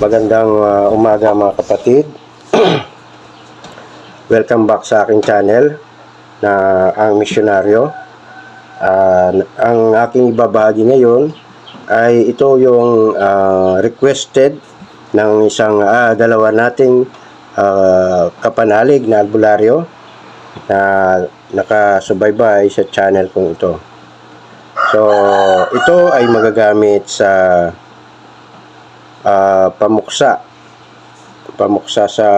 Magandang umaga mga kapatid. Welcome back sa aking channel na ang misyonaryo. Ang aking ibabahagi ngayon ay ito yung requested ng isang dalawa nating kapanalig na albularyo na nakasubaybay sa channel kong ito. So, ito ay magagamit sa pamuksa sa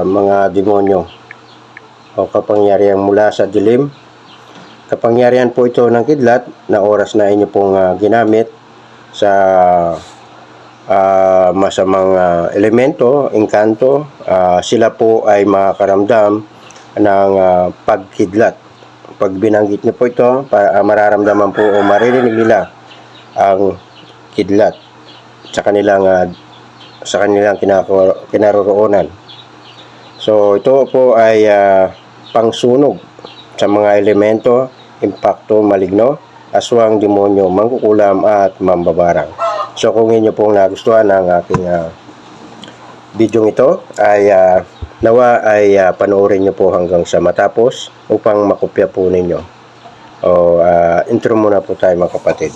mga demonyo o kapangyarihan mula sa dilim. Kapangyarihan po ito ng kidlat na oras na inyo pong ginamit sa masamang elemento, engkanto. Sila po ay makakaramdam ng pagkidlat. Pag binanggit niyo po ito, mararamdaman po o maririnig nila ang kidlat sa kanilang kinaroroonan. So ito po ay pangsunog sa mga elemento, impakto, maligno, aswang, demonyo, mangkukulam at mambabarang. So kung inyo pong nagustuhan ng aking video ito ay nawa ay panoorin nyo po hanggang sa matapos upang makopya po ninyo. Intro muna po tayo mga kapatid.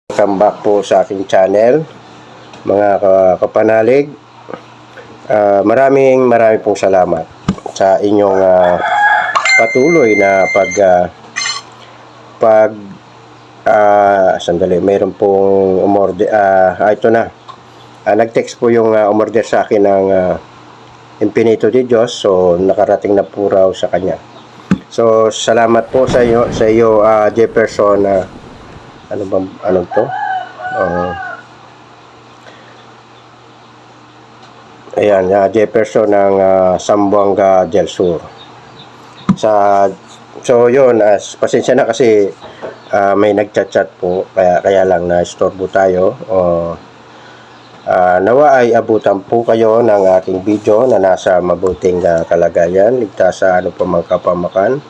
Welcome back po sa aking channel mga kapanalig. Maraming pong salamat sa inyong patuloy na sandali, mayroon pong umorder. Ito na. Nag-text po yung umorder sa akin ng Infinito de Diyos. So, nakarating na po raw sa kanya. So, salamat po sa iyo Jefferson. Ano to? Ayan, Jefferson ng Zamboanga del Sur. So yun, pasensya na kasi may nagchat-chat po, kaya lang na-istorbo tayo. Nawa ay abutan po kayo ng aking video na nasa mabuting kalagayan, ligtas sa ano pa mga kapamakan,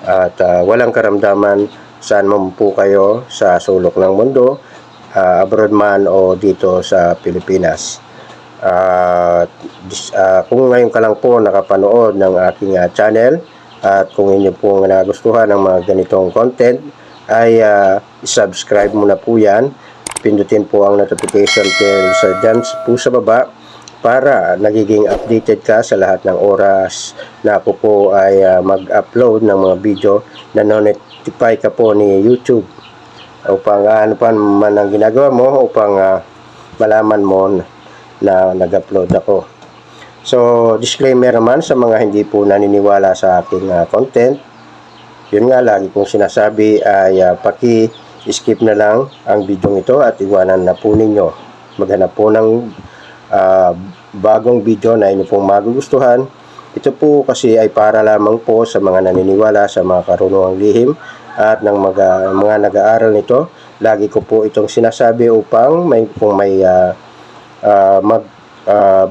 at walang karamdaman saan man po kayo sa sulok ng mundo, abroad man o dito sa Pilipinas. Kung ngayon ka lang po nakapanood ng aking channel at kung inyo po nagustuhan ng mga ganitong content ay subscribe muna po yan. Pindutin po ang notification bell dyan po sa baba para nagiging updated ka sa lahat ng oras na ako po ay mag-upload ng mga video na notify ka po ni YouTube upang ano pa man ang ginagawa mo upang malaman mo na nag-upload ako. So, disclaimer naman sa mga hindi po naniniwala sa aking content. Yun nga, lagi kong sinasabi ay paki-skip na lang ang video ito at iwanan na po ninyo. Maghanap po ng bagong video na inyo pong magugustuhan. Ito po kasi ay para lamang po sa mga naniniwala sa mga karunungang lihim at ng mga nag-aaral nito. Lagi ko po itong sinasabi upang kung may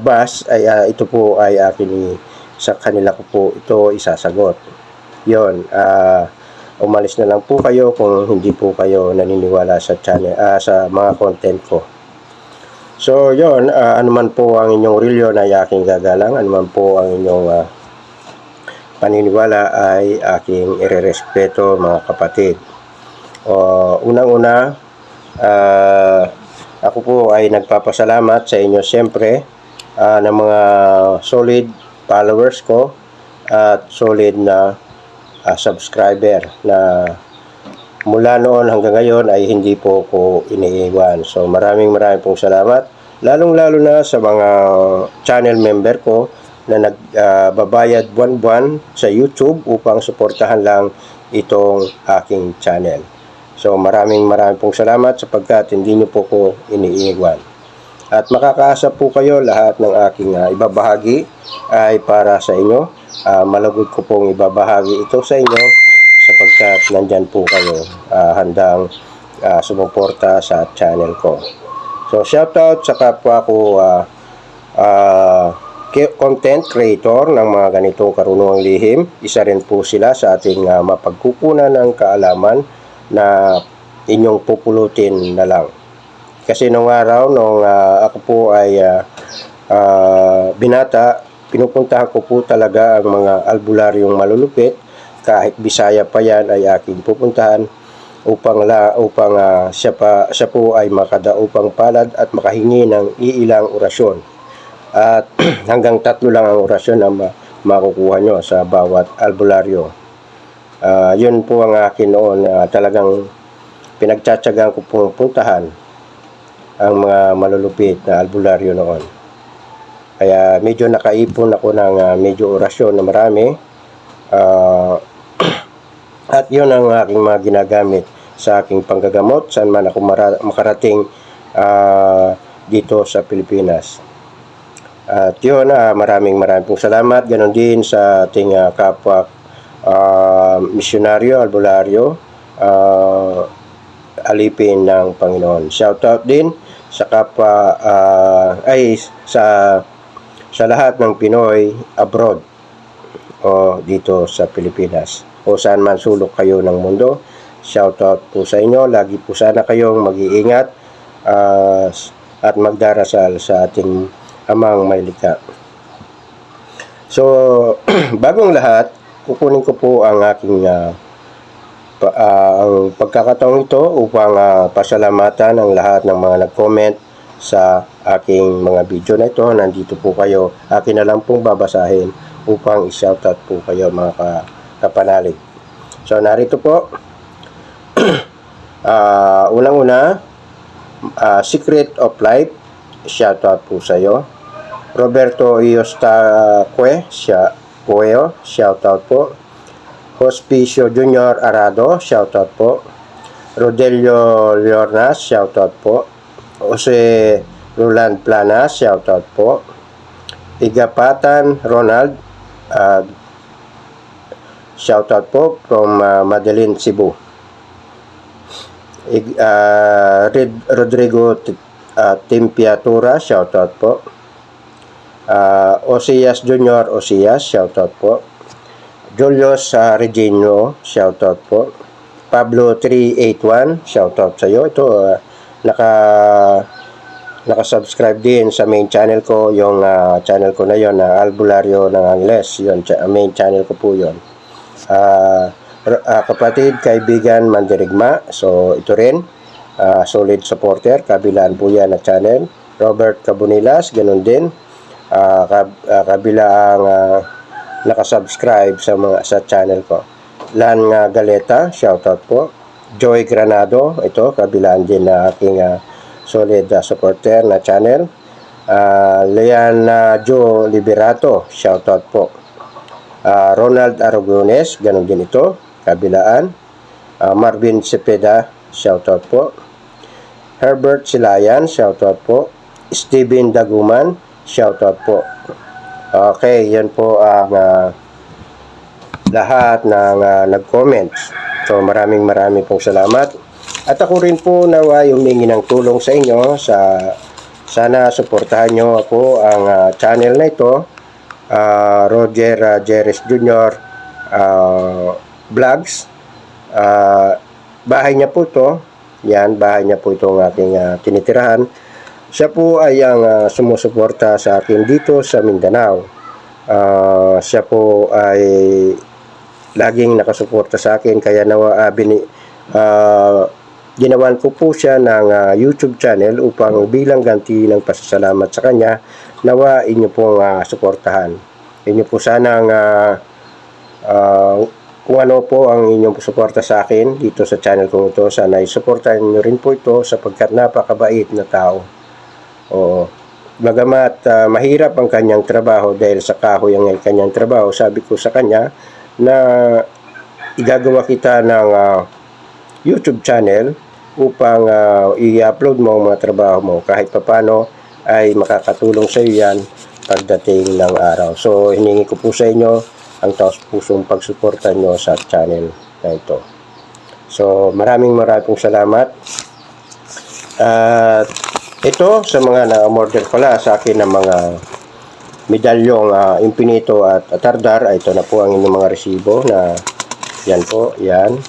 bus ay ito po ay akin sa kanila ko po ito isasagot. Yon, umalis na lang po kayo kung hindi po kayo naniniwala sa channel, sa mga content ko. So yon, anuman po ang inyong reliyon ay aking gagalang, anuman po ang inyong paniniwala ay aking irerespeto mga kapatid. Unang-una, ako po ay nagpapasalamat sa inyo siyempre ng mga solid followers ko at solid na subscriber na mula noon hanggang ngayon ay hindi po ko iniiwan. So maraming pong salamat, lalong-lalo na sa mga channel member ko na nagbabayad buwan-buwan sa YouTube upang suportahan lang itong aking channel. So maraming pong salamat sapagkat hindi nyo po ko iniiwan. At makakaasa po kayo lahat ng aking ibabahagi ay para sa inyo. Malugod ko pong ibabahagi ito sa inyo sapagkat nandyan po kayo handang sumuporta sa channel ko. So shoutout sa kapwa ko content creator ng mga ganitong karunungang lihim. Isa rin po sila sa ating mapagkukunan ng kaalaman na inyong pupulutin na lang. Kasi nung araw, nung ako po ay binata, pinupuntahan ko po talaga ang mga albularyong malulupit. Kahit Bisaya pa yan ay aking pupuntahan upang siya po ay makadaupang palad at makahingi ng iilang orasyon. At hanggang 3 lang ang orasyon na makukuha nyo sa bawat albularyo. Yun po ang akin noon. Talagang pinagtsatsagaan ko pong puntahan ang mga malulupit na albularyo noon. Kaya medyo nakaipon ako ng medyo orasyon na marami. At yun ang aking mga ginagamit sa aking panggagamot saan man ako makarating dito sa Pilipinas. At yun, maraming pong salamat. Ganon din sa ating kapwa misyonaryo, albularyo, alipin ng Panginoon. Shoutout din sa kapwa sa lahat ng Pinoy abroad o dito sa Pilipinas o saan man sulok kayo ng mundo. Shoutout po sa inyo. Lagi po sana kayong mag-iingat at magdarasal sa ating Amang Maylikha. So, bagong lahat, kukunin ko po ang aking ang pagkakataong ito upang pasalamatan ang lahat ng mga nag-comment sa aking mga video na ito. Nandito po kayo. Akin na lang pong babasahin upang i-shoutout po kayo mga kapanalig. So, narito po. Unang-una, Secret of Life, shoutout po sa iyo. Roberto Iostakwe, shoutout po. Hospicio Junior Arado, shoutout po. Rodelio Leornas, shoutout po. Jose Roland Planas, shoutout po. Igapatan Ronald, shoutout po from Madeline, Cebu. Rodrigo Timpiatura, shoutout po. Osias Junior Osias, shoutout po. Julius Regino, shoutout po. Pablo 381, shoutout sa iyo. Ito naka-subscribe din sa main channel ko, yung channel ko na yon na Albularyo ng Angles. Yun, main channel ko po yon. Kapatid, kaibigan, mandirigma. So ito rin, solid supporter, kabilaan po yan na channel. Robert Cabunilas, ganun din. Kabilang nakasubscribe sa channel ko. Lan Galeta, shoutout po. Joy Granado, ito, kabilaan din na aking solid supporter na channel. Lean Joe Liberato, shoutout po. Ronald Aragones, ganun din ito, kabilaan. Marvin Cepeda, shoutout po. Herbert Silayan, shoutout po. Steven Daguman, shoutout po. Okay, yan po ang lahat ng nag-comments. So maraming pong salamat. At ako rin po nawa humingi ng tulong sa inyo. Sana suportahan nyo ako ang channel na ito. Roger Jerez Jr. Vlogs. Bahay niya po ito. Yan, bahay niya po itong aking tinitirahan. Siya po ay ang sumusuporta sa akin dito sa Mindanao. Siya po ay laging nakasuporta sa akin, kaya ginawan ko po siya ng YouTube channel upang bilang ganti ng pasasalamat sa kanya. Nawa inyo pong suportahan. Inyo po sanang kung ano po ang inyong suporta sa akin dito sa channel ko ito, sana isuportahan nyo rin po ito sapagkat napakabait na tao. Oo. Bagamat mahirap ang kanyang trabaho dahil sa kahoy ang kanyang trabaho, sabi ko sa kanya na igagawa kita ng YouTube channel upang i-upload mo ang mga trabaho mo. Kahit papano ay makakatulong sa iyo yan pagdating ng araw. So hiningi ko po sa inyo ang taos pusong pagsuporta nyo sa channel na ito. So maraming salamat. At ito sa mga na-order pala sa akin ng mga medalyong Infinito at Atardar, ito na po ang inyong mga resibo na yan po, yan.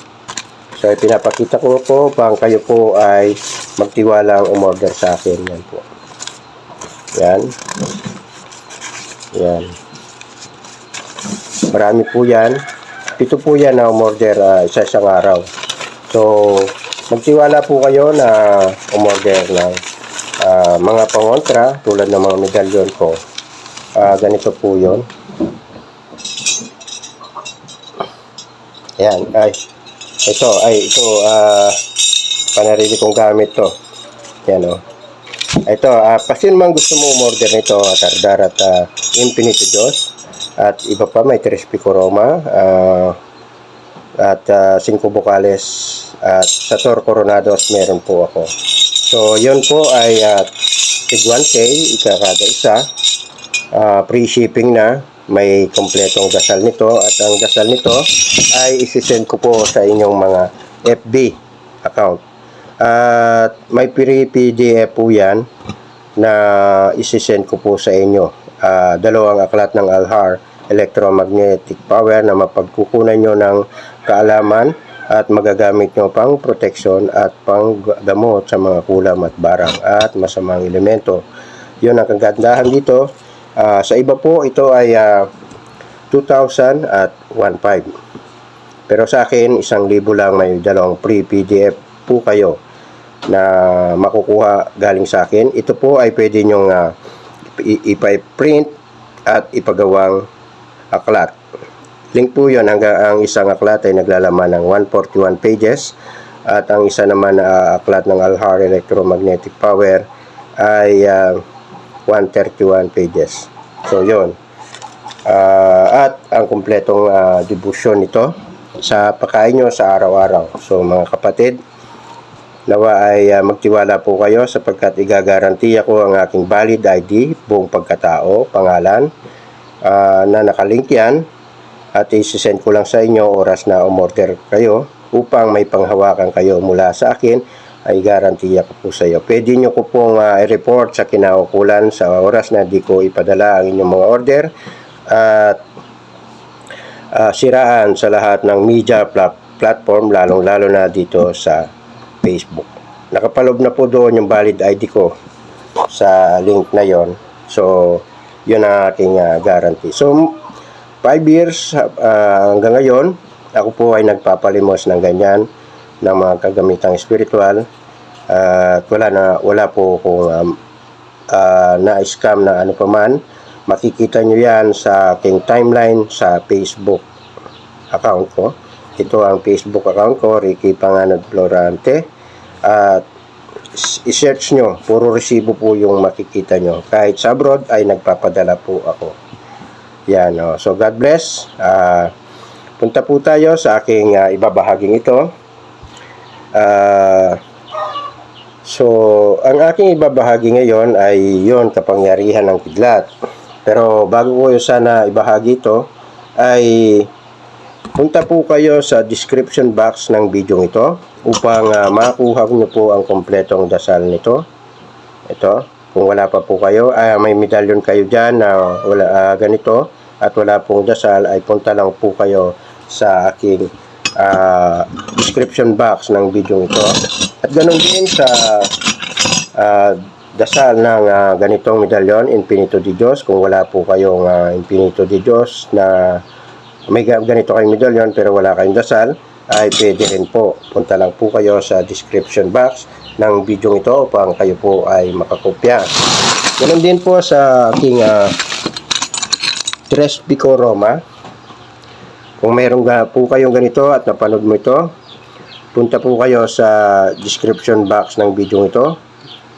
So pinapakita ko po pang kayo po ay magtiwalang umorder sa akin. Yan po. Yan. Yan. Marami po yan. Ito po yan na umorder isa-isang araw. So magtiwala po kayo na umorder ng mga pangontra tulad ng mga medalyon ko. Ganito po yun. Ayan, ito panarili kong gamit to. Yan o. Ito, pasin man gusto mo umorder nito, Atardar at Infinito Diyos. At iba pa, may 3 Pico Roma, at 5 Vocales, at Sator Coronados meron po ako. So, yun po ay tig 1K, ikakada isa. Free shipping na. May kompletong dasal nito at ang dasal nito ay isisend ko po sa inyong mga FB account. At may free PDF po yan na isisend ko po sa inyo. Dalawang aklat ng Alhar electromagnetic power na mapagkukunan nyo ng kaalaman at magagamit nyo pang protection at pang gamot sa mga kulam at barang at masamang elemento. Yun ang kagandahan dito. Sa iba po ito ay 2,000 at 1,500. Pero sa akin 1,000 lang, may dalawang free PDF po kayo na makukuha galing sa akin. Ito po ay pwede nyong ipa-print at ipagawang aklat. Link po yun, hanggang ang isang aklat ay naglalaman ng 141 pages at ang isa naman na aklat ng Alhar electromagnetic power ay 131 pages. So yun. At ang kumpletong debusyon nito sa pagkain nyo sa araw-araw. So mga kapatid, nawa ay magtiwala po kayo sapagkat igagarantiya ko ang aking valid ID, buong pagkatao, pangalan, na nakalink yan at isisend ko lang sa inyo oras na umorder kayo upang may panghawakan kayo mula sa akin. Ay garantiya ko po sa iyo. Pwede nyo ko pong i-report sa kinaukulan sa oras na di ko ipadala ang inyong mga order at siraan sa lahat ng media platform, lalong-lalo na dito sa Facebook. Nakapalob na po doon yung valid ID ko sa link na yon. So, yun ang aking guarantee. So, 5 years hanggang ngayon, ako po ay nagpapalimos ng ganyan ng mga kagamitang spiritual at wala po kung na-scam na ano paman. Makikita nyo yan sa aking timeline sa Facebook account ko. Ito ang Facebook account ko, Ricky Panganod Florante, at i-search nyo, puro resibo po yung makikita nyo. Kahit sa abroad ay nagpapadala po ako. Yan, so God bless. Punta po tayo sa aking ibabahaging ito. So, ang aking ibabahagi ngayon ay yon, kapangyarihan ng kidlat. Pero bago ko sana ibahagi ito, ay punta po kayo sa description box ng video ito upang makuha nyo po ang kompletong dasal nito. Ito, kung wala pa po kayo, may medalyon kayo dyan na wala, ganito at wala pong dasal, ay punta lang po kayo sa aking description box ng video ito. At ganoon din sa dasal ng ganitong medalyon, Infinito de Dios. Kung wala po kayong Infinito de Dios na may ganito kayong medalyon pero wala kayong dasal, ay pwede rin po. Punta lang po kayo sa description box ng video ito upang kayo po ay makakopya. Ganoon din po sa aking 3 Pico Roma. Kung mayroon po kayong ganito at napanood mo ito, punta po kayo sa description box ng video ito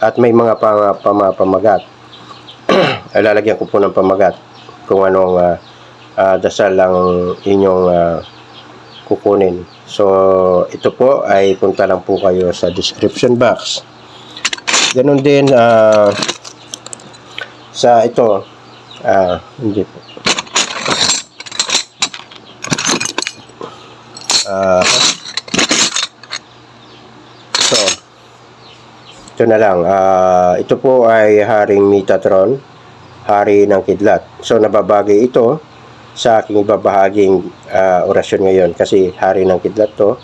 at may mga pamagat. Lalagyan ko po ng pamagat kung anong dasal lang inyong kukunin. So, ito po ay punta lang po kayo sa description box. Ganon din sa ito. Hindi po. ito na lang. Ito po ay Haring Metatron, Hari ng Kidlat. So nababagay ito sa aking ibabahaging orasyon ngayon kasi Hari ng Kidlat to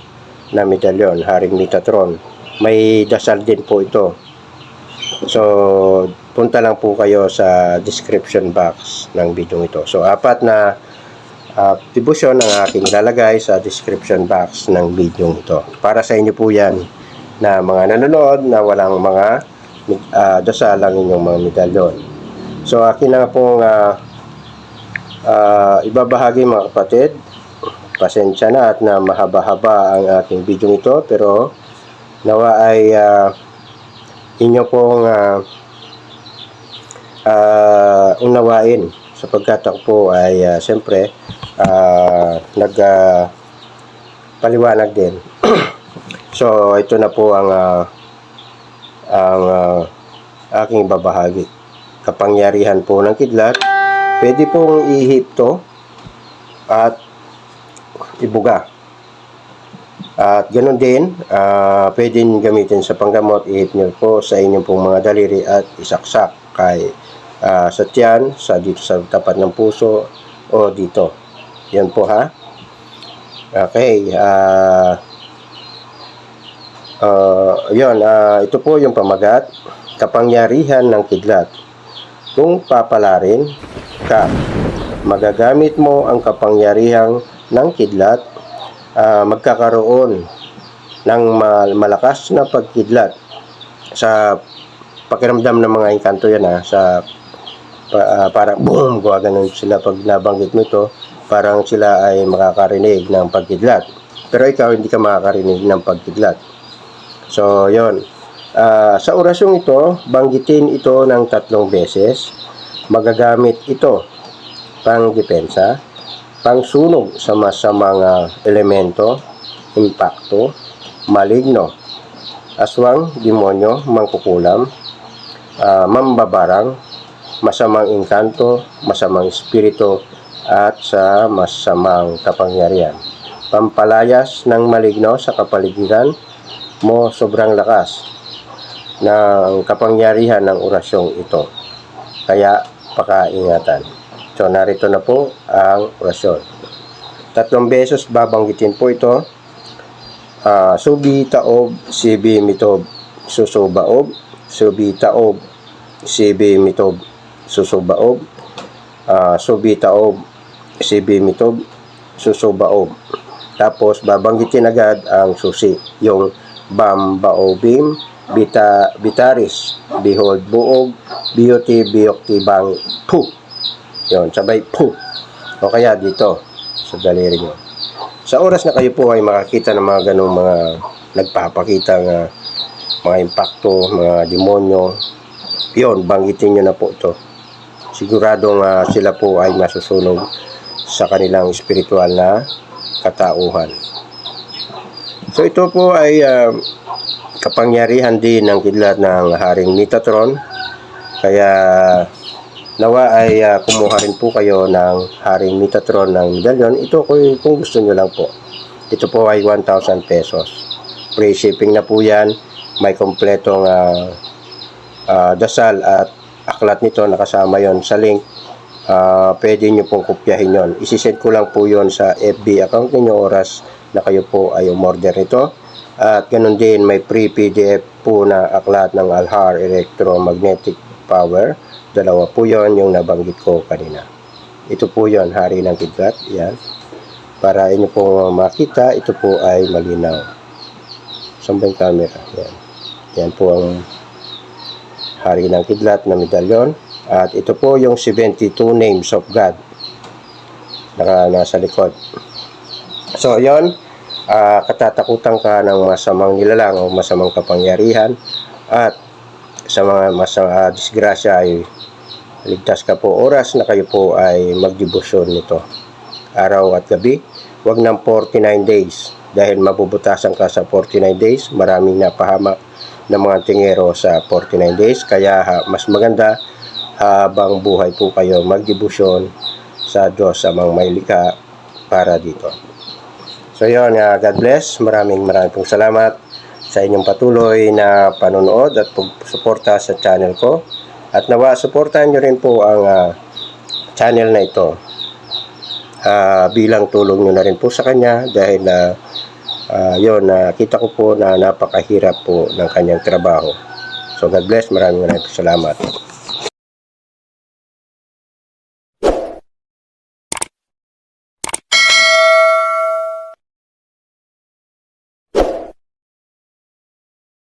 na medalyon, Haring Metatron. May dasal din po ito. So punta lang po kayo sa description box ng video ito. So apat na devotion ang aking ilalagay sa description box ng video ito. Para sa inyo po yan na mga nanonood na walang mga dasal ang inyong mga medalyon. So akin na pong ibabahagi mga kapatid. Pasensya na at na mahaba-haba ang aking video ito, pero nawa ay inyo pong unawain sapagkat ako po ay siyempre nagpaliwanag din. So ito na po ang aking babahagi. Kapangyarihan po ng kidlat, pwede pong ihip to at ibuga. At ganoon din, pwede gamitin sa panggamot. Ihip nyo po sa inyong pong mga daliri at isaksak kay sa tiyan, dito sa tapat ng puso o dito. Yan po ha. Okay. Ito po yung pamagat. Kapangyarihan ng kidlat. Kung papalarin ka, magagamit mo ang kapangyarihan ng kidlat, magkakaroon ng malakas na pagkidlat. Sa pakiramdam ng mga engkanto yan parang boom, gano'n sila pag nabanggit mo ito, parang sila ay makakarinig ng pagkidlat. Pero ikaw hindi ka makakarinig ng pagkidlat. So, yon. Sa orasyong ito, banggitin ito ng 3 beses. Magagamit ito pang depensa, pang sunog sa masamang elemento, impakto, maligno, aswang, demonyo, mangkukulam, mambabarang, masamang engkanto, masamang espiritu, at sa masamang kapangyarihan. Pampalayas ng maligno sa kapaligiran mo, sobrang lakas ng kapangyarihan ng orasyong ito. Kaya pakaingatan. So narito na po ang orasyon. 3 beses babanggitin po ito. Subi taob, sibi mitob, susubaob. Subi taob, sibi mitob, susubaob. Subi taob, sibi mitob, susubaob. Tapos babanggitin agad ang susi, yung bambaobim, bitaris, behold buog, beauty, biyokti, bang, pu. Yon, sabay pu. O kaya dito sa daliri nyo. Sa oras na kayo po ay makakita ng mga ganong mga nagpapakita ng mga impakto, mga demonyo, yon, banggitin nyo na po ito. Siguradong sila po ay masusunog sa kanilang spiritual na katauhan. So ito po ay kapangyarihan din ng kidlat ng Haring Metatron. Kaya nawa ay kumuha rin po kayo ng Haring Metatron ng medalyon. Ito kung gusto nyo lang po. Ito po ay 1,000 pesos. Free shipping na po yan. May kompletong dasal at aklat nito. Nakasama yon sa link. Pwede nyo pong kopyahin yon. Isisend ko lang po yon sa FB account ninyo oras na kayo po ay umorder nito. At ganun din may free PDF po na aklat ng Alhar Electromagnetic Power. 2 po yon yung nabanggit ko kanina. Ito po yon, Hari ng Kidlat. Yan. Para inyo po makita, ito po ay malinaw. Saan ba yung camera? Yan. Yan po ang Hari ng Kidlat na medalyon. At ito po yung 72 names of God. Nasa likod. So, yon. Katatakutan ka ng masamang nilalang o masamang kapangyarihan. At sa mga masamang disgrasya ay ligtas ka po. Oras na kayo po ay magdebosyon nito. Araw at gabi. Huwag ng 49 days. Dahil mabubutasan ka sa 49 days. Maraming napahamak ng mga tingero sa 49 days. Kaya mas maganda habang buhay po kayo magdebosyon sa Diyos amang may likha para dito. So yun, God bless. Maraming pong salamat sa inyong patuloy na panonood at pagsuporta sa channel ko. At nawa, suportahan nyo rin po ang channel na ito bilang tulong nyo na rin po sa kanya dahil kita ko po na napakahirap po ng kanyang trabaho. So God bless, maraming salamat.